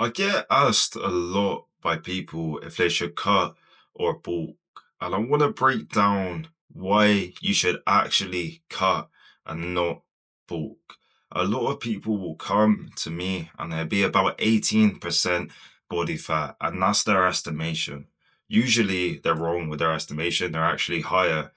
I get asked a lot by people if they should cut or bulk, and I want to break down why you should actually cut and not bulk. A lot of people will come to me and they'll be about 18% body fat, and that's their estimation. Usually they're wrong with their estimation, they're actually higher.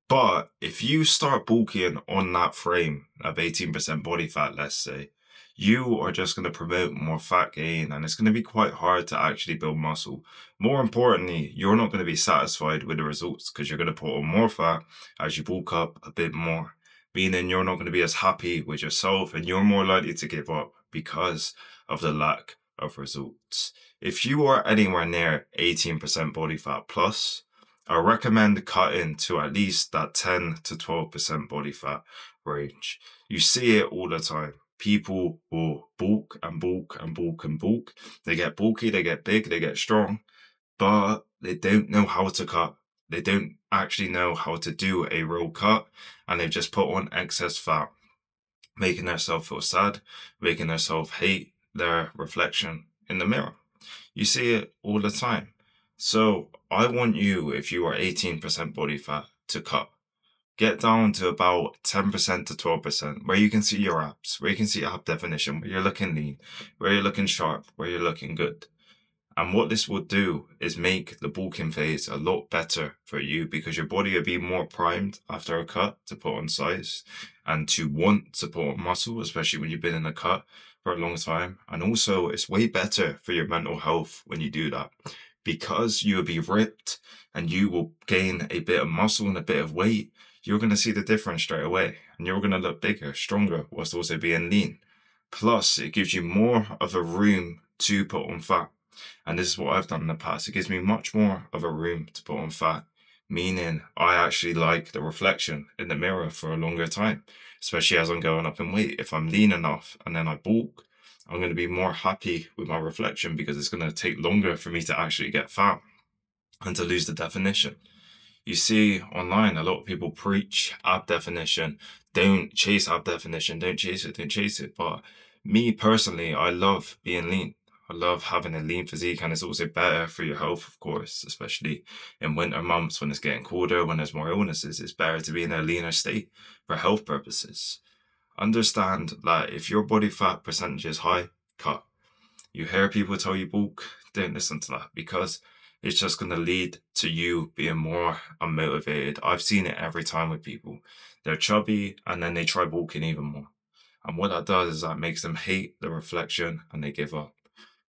But if you start bulking on that frame of 18% body fat, let's say, you are just going to promote more fat gain and it's going to be quite hard to actually build muscle. More importantly, you're not going to be satisfied with the results because you're going to put on more fat as you bulk up a bit more, meaning you're not going to be as happy with yourself and you're more likely to give up because of the lack of results. If you are anywhere near 18% body fat plus, I recommend cutting to at least that 10 to 12% body fat range. You see it all the time. People will bulk and bulk and bulk and bulk. They get bulky, they get big, they get strong, but they don't know how to cut. They don't actually know how to do a real cut, and they've just put on excess fat, making themselves feel sad, making themselves hate their reflection in the mirror. You see it all the time. So I want you, if you are 18% body fat, to cut. Get down to about 10% to 12%, where you can see your abs, where you can see ab definition, where you're looking lean, where you're looking sharp, where you're looking good. And what this will do is make the bulking phase a lot better for you because your body will be more primed after a cut to put on size and to want to put on muscle, especially when you've been in a cut for a long time. And also, it's way better for your mental health when you do that because you will be ripped and you will gain a bit of muscle and a bit of weight. You're going to see the difference straight away and you're going to look bigger, stronger, whilst also being lean. Plus, it gives you more of a room to put on fat. And this is what I've done in the past. It gives me much more of a room to put on fat, meaning I actually like the reflection in the mirror for a longer time, especially as I'm going up in weight. If I'm lean enough and then I bulk, I'm going to be more happy with my reflection because it's going to take longer for me to actually get fat and to lose the definition. You see online, a lot of people preach ab definition. Don't chase ab definition. Don't chase it. Don't chase it. But me personally, I love being lean. I love having a lean physique, and it's also better for your health, of course, especially in winter months when it's getting colder, when there's more illnesses. It's better to be in a leaner state for health purposes. Understand that if your body fat percentage is high, cut. You hear people tell you bulk, don't listen to that because it's just going to lead to you being more unmotivated. I've seen it every time with people. They're chubby and then they try bulking even more. And what that does is that makes them hate the reflection and they give up.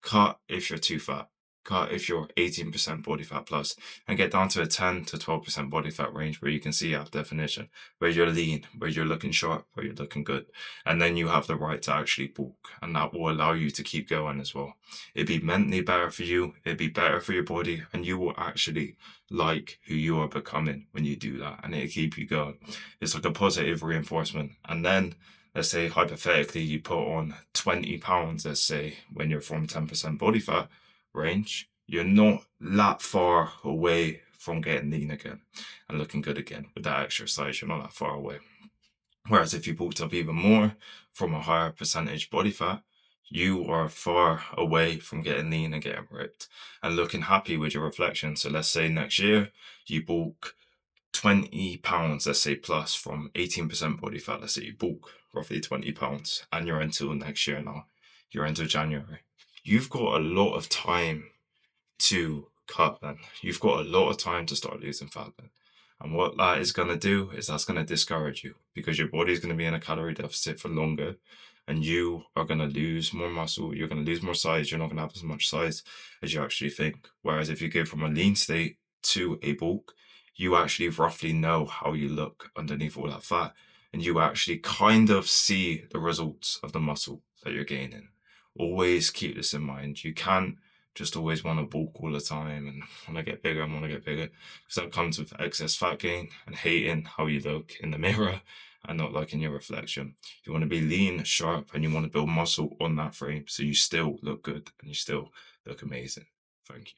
Cut if you're too fat. Cut if you're 18% body fat plus, and get down to a 10 to 12% body fat range where you can see ab definition, where you're lean, where you're looking sharp, where you're looking good. And then you have the right to actually bulk, and that will allow you to keep going as well. It'd be mentally better for you, it'd be better for your body, and you will actually like who you are becoming when you do that, and it'll keep you going. It's like a positive reinforcement. And then let's say hypothetically you put on 20 pounds, let's say, when you're from 10% body fat range, you're not that far away from getting lean again and looking good again with that exercise. You're not that far away. Whereas if you bulked up even more from a higher percentage body fat, you are far away from getting lean and getting ripped and looking happy with your reflection. So let's say next year you bulk 20 pounds, let's say, plus from 18% body fat. Let's say you bulk roughly 20 pounds and you're until next year now. You're until January. You've got a lot of time to cut then. You've got a lot of time to start losing fat then. And what that is going to do is that's going to discourage you because your body is going to be in a calorie deficit for longer and you are going to lose more muscle. You're going to lose more size. You're not going to have as much size as you actually think. Whereas if you go from a lean state to a bulk, you actually roughly know how you look underneath all that fat and you actually kind of see the results of the muscle that you're gaining. Always keep this in mind. You can't just always want to bulk all the time and want to get bigger and want to get bigger because that comes with excess fat gain and hating how you look in the mirror and not liking your reflection. You want to be lean, sharp, and you want to build muscle on that frame so you still look good and you still look amazing. Thank you.